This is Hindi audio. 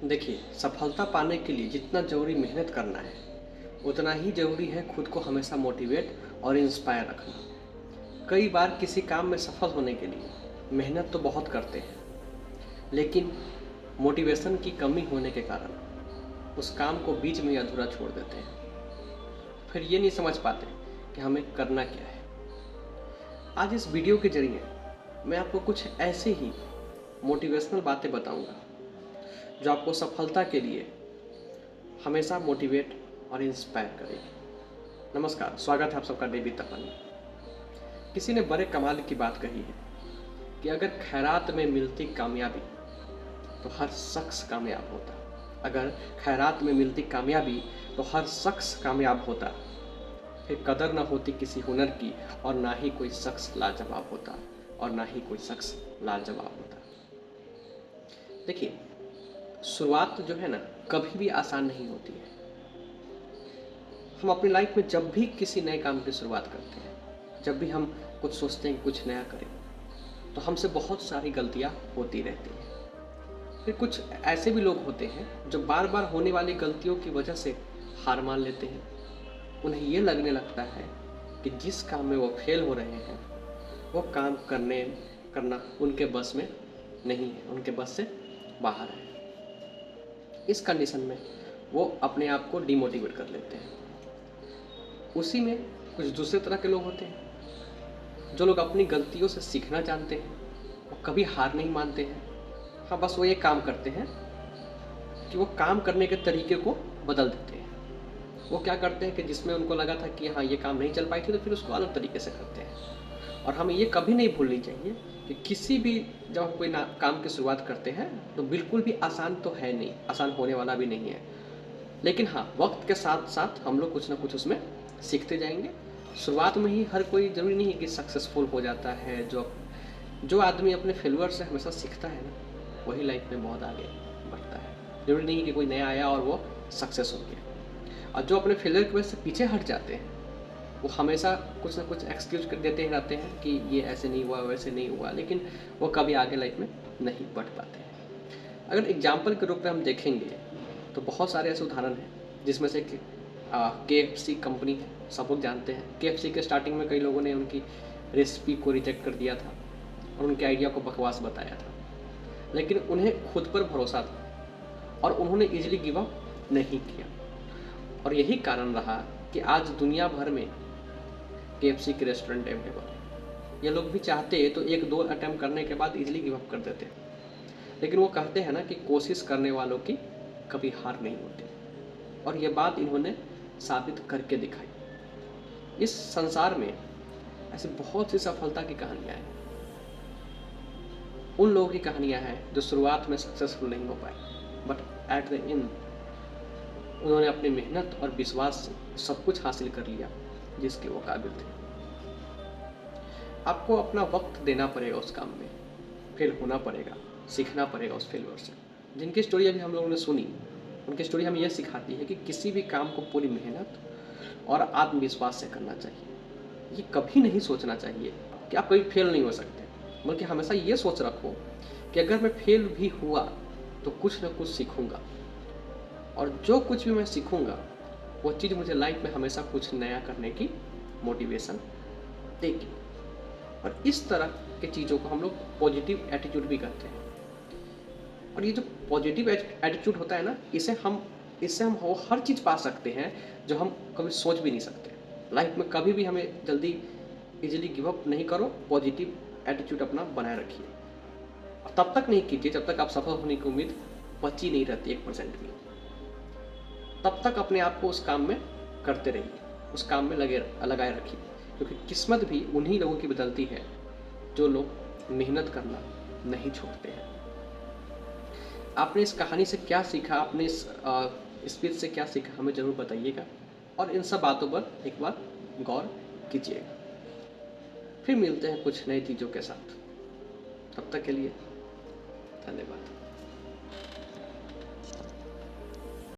देखिए, सफलता पाने के लिए जितना ज़रूरी मेहनत करना है, उतना ही ज़रूरी है खुद को हमेशा मोटिवेट और इंस्पायर रखना। कई बार किसी काम में सफल होने के लिए मेहनत तो बहुत करते हैं, लेकिन मोटिवेशन की कमी होने के कारण उस काम को बीच में ही अधूरा छोड़ देते हैं। फिर ये नहीं समझ पाते कि हमें करना क्या है। आज इस वीडियो के ज़रिए मैं आपको कुछ ऐसे ही मोटिवेशनल बातें बताऊंगा जो आपको सफलता के लिए हमेशा मोटिवेट और इंस्पायर करेगी। नमस्कार, स्वागत है आप सबका डेवी तपन में। किसी ने बड़े कमाल की बात कही है कि अगर खैरात में मिलती कामयाबी तो हर शख्स कामयाब होता। अगर खैरात में मिलती कामयाबी तो हर शख्स कामयाब होता। फिर कदर न होती किसी हुनर की और ना ही कोई शख्स लाजवाब होता और ना ही कोई शख्स लाजवाब होता। देखिए, शुरुआत जो है ना, कभी भी आसान नहीं होती है। हम अपनी लाइफ में जब भी किसी नए काम की शुरुआत करते हैं, जब भी हम कुछ सोचते हैं कि कुछ नया करें, तो हमसे बहुत सारी गलतियां होती रहती हैं। फिर कुछ ऐसे भी लोग होते हैं जो बार बार होने वाली गलतियों की वजह से हार मान लेते हैं। उन्हें ये लगने लगता है कि जिस काम में वो फेल हो रहे हैं वो काम करना उनके बस में नहीं है, उनके बस से बाहर है। इस कंडीशन में वो अपने आप को डिमोटिवेट कर लेते हैं। उसी में कुछ दूसरे तरह के लोग होते हैं जो लोग अपनी गलतियों से सीखना जानते हैं, वो कभी हार नहीं मानते हैं। हाँ, बस वो ये काम करते हैं कि वो काम करने के तरीके को बदल देते हैं। वो क्या करते हैं कि जिसमें उनको लगा था कि हाँ ये काम नहीं चल पाई थी, तो फिर उसको अलग तरीके से करते हैं। और हमें ये कभी नहीं भूलनी चाहिए कि किसी भी जब हम कोई काम की शुरुआत करते हैं तो बिल्कुल भी आसान तो है नहीं, आसान होने वाला भी नहीं है। लेकिन हाँ, वक्त के साथ साथ हम लोग कुछ ना कुछ उसमें सीखते जाएंगे। शुरुआत में ही हर कोई ज़रूरी नहीं है कि सक्सेसफुल हो जाता है। जो आदमी अपने फेलियर से हमेशा सीखता है ना, वही लाइफ में बहुत आगे बढ़ता है। ज़रूरी नहीं है कि कोई नया आया और वो सक्सेस हो गया। और जो अपने फेलियर की वजह से पीछे हट जाते हैं, वो हमेशा कुछ ना कुछ एक्सक्यूज कर देते ही रहते हैं कि ये ऐसे नहीं हुआ, वैसे नहीं हुआ, लेकिन वो कभी आगे लाइफ में नहीं बढ़ पाते हैं। अगर एग्जाम्पल के रूप में हम देखेंगे तो बहुत सारे ऐसे उदाहरण हैं, जिसमें से KFC कंपनी है, सब लोग जानते हैं। KFC के स्टार्टिंग में कई लोगों ने उनकी रेसिपी को रिजेक्ट कर दिया था और उनके आइडिया को बकवास बताया था, लेकिन उन्हें खुद पर भरोसा था और उन्होंने इजीली गिव अप नहीं किया। और यही कारण रहा कि आज दुनिया भर में KFC के रेस्टोरेंट अवेलेबल है। ये लोग भी चाहते तो एक दो अटैम्प्ट करने के बाद इजीली गिव अप कर देते, लेकिन वो कहते हैं ना कि कोशिश करने वालों की कभी हार नहीं होती। और ये बात इन्होंने साबित करके दिखाई। इस संसार में ऐसी बहुत सी सफलता की कहानियां हैं। उन लोगों की कहानियां हैं जो शुरुआत में सक्सेसफुल नहीं हो पाए, बट एट द एंड उन्होंने अपनी मेहनत और विश्वास से सब कुछ हासिल कर लिया जिसके वो काबिल थे। आपको अपना वक्त देना पड़ेगा उस काम में, फेल होना पड़ेगा, सीखना पड़ेगा उस फेलियर से। जिनकी स्टोरी अभी हम लोगों ने सुनी, उनकी स्टोरी हमें यह सिखाती है कि किसी भी काम को पूरी मेहनत और आत्मविश्वास से करना चाहिए। ये कभी नहीं सोचना चाहिए कि आप कभी फेल नहीं हो सकते, बल्कि हमेशा ये सोच रखो कि अगर मैं फेल भी हुआ तो कुछ ना कुछ सीखूंगा, और जो कुछ भी मैं सीखूंगा वो चीज़ मुझे लाइफ में हमेशा कुछ नया करने की मोटिवेशन देगी। और इस तरह के चीज़ों को हम लोग पॉजिटिव एटीट्यूड भी कहते हैं। और ये जो पॉजिटिव एटीट्यूड होता है ना, इससे हम वो हर चीज़ पा सकते हैं जो हम कभी सोच भी नहीं सकते। लाइफ में कभी भी हमें जल्दी इजीली गिव अप नहीं करो, पॉजिटिव एटीट्यूड अपना बनाए रखिए। और तब तक नहीं कीजिए जब तक आप सफल होने की उम्मीद बची नहीं रहती 1% भी। तब तक अपने आप को उस काम में करते रहिए, उस काम में लगाए रखिए, क्योंकि किस्मत भी उन्हीं लोगों की बदलती है जो लोग मेहनत करना नहीं छोड़ते हैं। आपने इस कहानी से क्या सीखा, आपने इस स्पीच से क्या सीखा, हमें ज़रूर बताइएगा और इन सब बातों पर एक बार गौर कीजिएगा। फिर मिलते हैं कुछ नई चीज़ों के साथ। तब तक के लिए धन्यवाद।